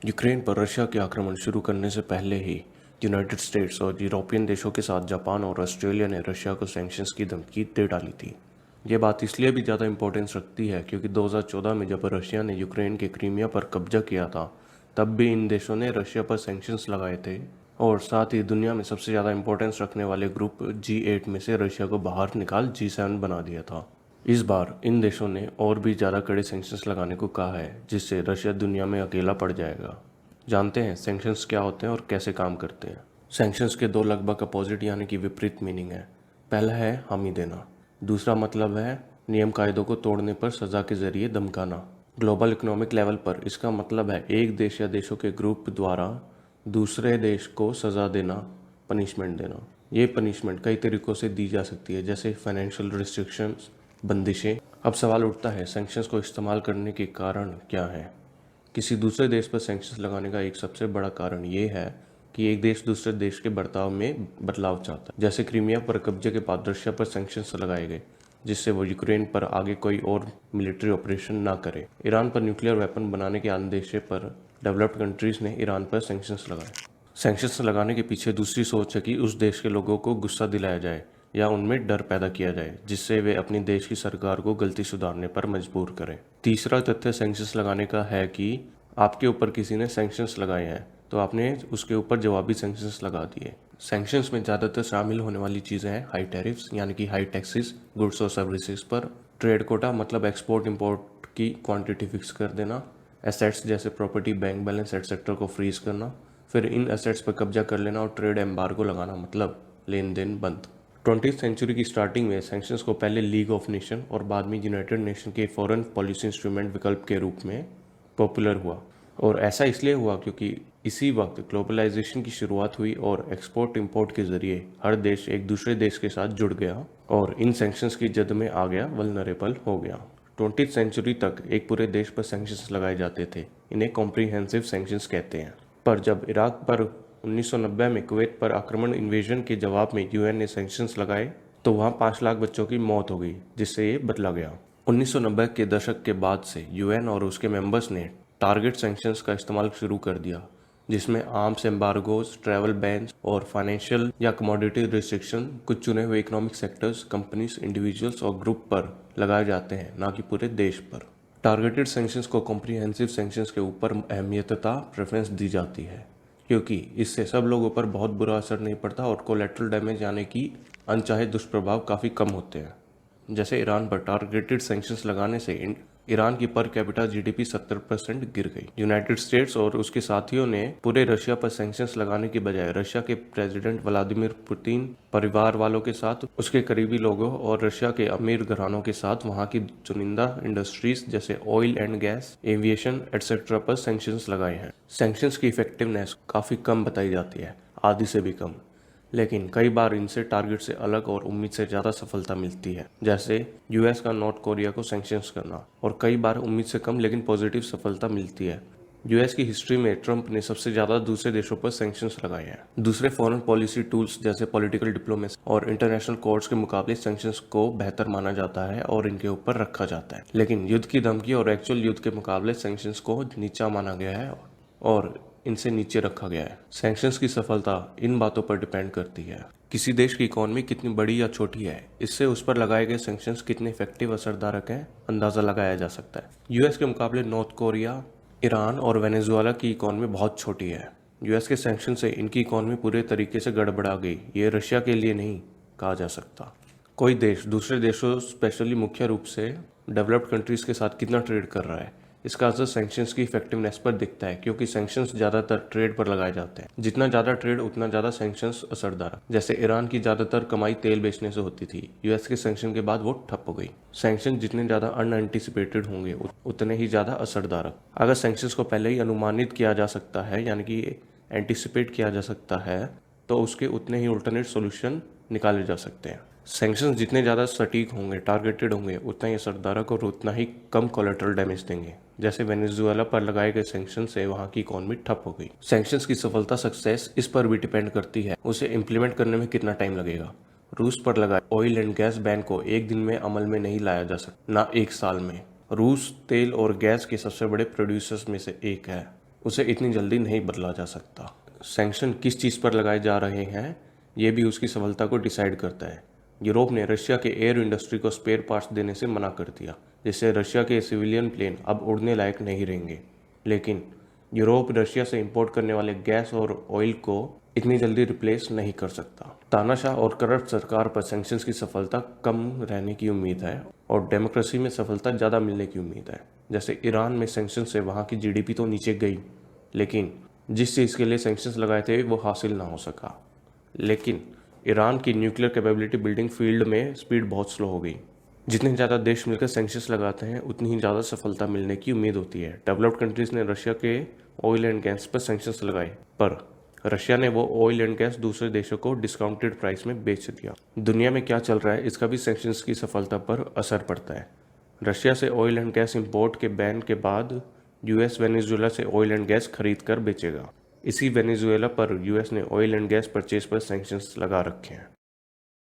Ukraine पर Russia के आक्रमण शुरू करने से पहले ही यूनाइटेड स्टेट्स और यूरोपियन देशों के साथ जापान और ऑस्ट्रेलिया ने रशिया को सैंक्शंस की धमकी दे डाली थी। ये बात इसलिए भी ज़्यादा इंपॉर्टेंस रखती है क्योंकि 2014 में जब रशिया ने यूक्रेन के क्रीमिया पर कब्जा किया था, तब भी इन देशों ने रशिया पर सैंक्शंस लगाए थे और साथ ही दुनिया में सबसे ज़्यादा इंपॉर्टेंस रखने वाले ग्रुप G8 में से रशिया को बाहर निकाल G7 बना दिया था। इस बार इन देशों ने और भी ज़्यादा कड़े सैंक्शंस लगाने को कहा है, जिससे रशिया दुनिया में अकेला पड़ जाएगा। जानते हैं सैंक्शंस क्या होते हैं और कैसे काम करते हैं। सैंक्शंस के दो लगभग अपोजिट यानी कि विपरीत मीनिंग है। पहला है हामी देना, दूसरा मतलब है नियम कायदों को तोड़ने पर सज़ा के जरिए धमकाना। ग्लोबल इकोनॉमिक लेवल पर इसका मतलब है एक देश या देशों के ग्रुप द्वारा दूसरे देश को सज़ा देना, पनिशमेंट देना। ये पनिशमेंट कई तरीक़ों से दी जा सकती है, जैसे फाइनेंशियल रिस्ट्रिक्शंस, बंदिशें। अब सवाल उठता है, सैंक्शंस को इस्तेमाल करने के कारण क्या है। किसी दूसरे देश पर सैंक्शंस लगाने का एक सबसे बड़ा कारण ये है कि एक देश दूसरे देश के बर्ताव में बदलाव चाहता है। जैसे क्रीमिया पर कब्जे के बाद रशिया पर सैंक्शंस लगाए गए, जिससे वो यूक्रेन पर आगे कोई और मिलिट्री ऑपरेशन ना करे। ईरान पर न्यूक्लियर वेपन बनाने के अंदेशे पर डेवलप्ड कंट्रीज ने ईरान पर सैंक्शंस लगाए। सैंक्शंस लगाने के पीछे दूसरी सोच है कि उस देश के लोगों को गुस्सा दिलाया जाए या उनमें डर पैदा किया जाए, जिससे वे अपनी देश की सरकार को गलती सुधारने पर मजबूर करें। तीसरा तथ्य सैंक्शंस लगाने का है कि आपके ऊपर किसी ने सैंक्शंस लगाए हैं तो आपने उसके ऊपर जवाबी सैंक्शंस लगा दिए। सैंक्शंस में ज़्यादातर शामिल होने वाली चीज़ें हैं हाई टैरिफ्स यानी कि हाई टैक्सेस गुड्स और सर्विसेज पर, ट्रेड कोटा मतलब एक्सपोर्ट इंपोर्ट की क्वांटिटी फिक्स कर देना, एसेट्स जैसे प्रॉपर्टी, बैंक बैलेंस एटसेट्रा को फ्रीज करना, फिर इन एसेट्स पर कब्जा कर लेना और ट्रेड एम्बार्गो लगाना मतलब लेन देन बंद। 20वीं सेंचुरी की स्टार्टिंग में सैंक्शंस को पहले लीग ऑफ नेशन और बाद में यूनाइटेड नेशन के फॉरेन पॉलिसी इंस्ट्रूमेंट विकल्प के रूप में पॉपुलर हुआ। और ऐसा इसलिए हुआ क्योंकि इसी वक्त ग्लोबलाइजेशन की शुरुआत हुई और एक्सपोर्ट इंपोर्ट के जरिए हर देश एक दूसरे देश के साथ जुड़ गया और इन सैंक्शंस की जद में आ गया, वल्नरेबल हो गया। 20वीं सेंचुरी तक एक पूरे देश पर सैंक्शंस लगाए जाते थे, इन्हें कॉम्प्रिहेंसिव सैंक्शंस कहते हैं। पर जब इराक पर 1990 में कुवैत पर आक्रमण इन्वेजन के जवाब में यूएन ने सैंक्शंस लगाए तो वहाँ 5 लाख बच्चों की मौत हो गई, जिससे ये बदला गया। 1990 के दशक के बाद से यूएन और उसके मेंबर्स ने टारगेट सैंक्शंस का इस्तेमाल शुरू कर दिया, जिसमें आर्म्स एम्बार्गोज, ट्रैवल बैन्स और फाइनेंशियल या कमोडिटी रिस्ट्रिक्शन कुछ चुने हुए इकोनॉमिक सेक्टर्स, कंपनीज, इंडिविजुअल्स और ग्रुप पर लगाए जाते हैं, ना कि पूरे देश पर। टारगेटेड सैंक्शंस को कॉम्प्रिहेंसिव सैंक्शंस के ऊपर अहमियतता प्रेफरेंस दी जाती है, क्योंकि इससे सब लोगों पर बहुत बुरा असर नहीं पड़ता और कोलेट्रल डैमेज यानी कि अनचाहे दुष्प्रभाव काफ़ी कम होते हैं। जैसे ईरान पर टारगेटेड सैंक्शंस लगाने से ईरान की पर कैपिटा जीडीपी 70% गिर गई। यूनाइटेड स्टेट्स और उसके साथियों ने पूरे रशिया पर सैंक्शंस लगाने के बजाय रशिया के प्रेसिडेंट व्लादिमीर पुतिन, परिवार वालों के साथ, उसके करीबी लोगों और रशिया के अमीर घरानों के साथ वहां की चुनिंदा इंडस्ट्रीज जैसे oil and gas, aviation etcetera पर सैंक्शंस लगाए हैं। सैंक्शंस की इफेक्टिवनेस काफ़ी कम बताई जाती है, आधी से भी कम, लेकिन कई बार इनसे टारगेट से अलग और उम्मीद से ज़्यादा सफलता मिलती है, जैसे यूएस का नॉर्थ कोरिया को सैंक्शंस करना, और कई बार उम्मीद से कम लेकिन पॉजिटिव सफलता मिलती है। यूएस की हिस्ट्री में ट्रंप ने सबसे ज़्यादा दूसरे देशों पर सैंक्शंस लगाए हैं। दूसरे फॉरेन पॉलिसी टूल्स जैसे पॉलिटिकल डिप्लोमेसी और इंटरनेशनल कोर्ट्स के मुकाबले सैंक्शंस को बेहतर माना जाता है और इनके ऊपर रखा जाता है, लेकिन युद्ध की धमकी और एक्चुअल युद्ध के मुकाबले सैंक्शंस को नीचा माना गया है और इनसे नीचे रखा गया है। सैंक्शंस की सफलता इन बातों पर डिपेंड करती है, किसी देश की इकोनॉमी कितनी बड़ी या छोटी है, इससे उस पर लगाए गए सैंक्शंस कितने इफेक्टिव, असरदारक हैं, अंदाज़ा लगाया जा सकता है। यूएस के मुकाबले नॉर्थ कोरिया, ईरान और वेनेजुएला की इकोनॉमी बहुत छोटी है। यूएस के सैंक्शन से इनकी इकोनॉमी पूरे तरीके से गड़बड़ा गई, ये रशिया के लिए नहीं कहा जा सकता। कोई देश दूसरे देशों, स्पेशली मुख्य रूप से डेवलप्ड कंट्रीज़ के साथ कितना ट्रेड कर रहा है, इसका असर सैंक्शंस की इफेक्टिवनेस पर दिखता है, क्योंकि सैंक्शंस ज़्यादातर ट्रेड पर लगाए जाते हैं। जितना ज़्यादा ट्रेड उतना ज़्यादा सैंक्शंस असरदार। जैसे ईरान की ज़्यादातर कमाई तेल बेचने से होती थी, यूएस के सैंक्शन के बाद वो ठप हो गई। सैंक्शन जितने ज़्यादा अनएंटिसिपेटेड होंगे उतने ही ज़्यादा असरदार। अगर सैंक्शंस को पहले ही अनुमानित किया जा सकता है यानी कि एंटिसिपेट किया जा सकता है, तो उसके उतने ही अल्टरनेट सोल्यूशन निकाले जा सकते हैं। सैंक्शंस जितने ज़्यादा सटीक होंगे, टारगेटेड होंगे, उतना ही असरदारक और उतना ही कम कोलेटरल डैमेज देंगे। जैसे वेनेजुएला पर लगाए गए सैंक्शन से वहाँ की इकोनॉमी ठप हो गई। सैंक्शंस की सफलता, सक्सेस इस पर भी डिपेंड करती है उसे इम्प्लीमेंट करने में कितना टाइम लगेगा। रूस पर लगाए ऑयल एंड गैस बैन को एक दिन में अमल में नहीं लाया जा सकता, ना एक साल में। रूस तेल और गैस के सबसे बड़े प्रोड्यूसर्स में से एक है, उसे इतनी जल्दी नहीं बदला जा सकता। सैंक्शन किस चीज़ पर लगाए जा रहे हैं, ये भी उसकी सफलता को डिसाइड करता है। यूरोप ने रशिया के एयर इंडस्ट्री को स्पेयर पार्ट्स देने से मना कर दिया, जिससे रशिया के सिविलियन प्लेन अब उड़ने लायक नहीं रहेंगे। लेकिन यूरोप रशिया से इंपोर्ट करने वाले गैस और ऑयल को इतनी जल्दी रिप्लेस नहीं कर सकता। तानाशाह और करप्ट सरकार पर सैंक्शंस की सफलता कम रहने की उम्मीद है और डेमोक्रेसी में सफलता ज़्यादा मिलने की उम्मीद है। जैसे ईरान में सैंक्शन से वहाँ की जीडीपी तो नीचे गई, लेकिन जिस चीज़ के लिए सैंक्शंस लगाए थे वो हासिल ना हो सका। लेकिन ईरान की न्यूक्लियर कैपेबिलिटी बिल्डिंग फील्ड में स्पीड बहुत स्लो हो गई। जितने ज़्यादा देश मिलकर सैंक्शंस लगाते हैं उतनी ही ज़्यादा सफलता मिलने की उम्मीद होती है। डेवलप्ड कंट्रीज़ ने रशिया के ऑयल एंड गैस पर सैंक्शंस लगाए, पर रशिया ने वो ऑयल एंड गैस दूसरे देशों को डिस्काउंटेड प्राइस में बेच दिया। दुनिया में क्या चल रहा है, इसका भी सैंक्शंस की सफलता पर असर पड़ता है। रशिया से ऑयल एंड गैस इंपोर्ट के बैन के बाद यूएस वेनेजुएला से ऑयल एंड गैस खरीद कर बेचेगा। इसी वेनेजुएला पर यूएस ने ऑयल एंड गैस परचेज पर सैंक्शंस लगा रखे हैं।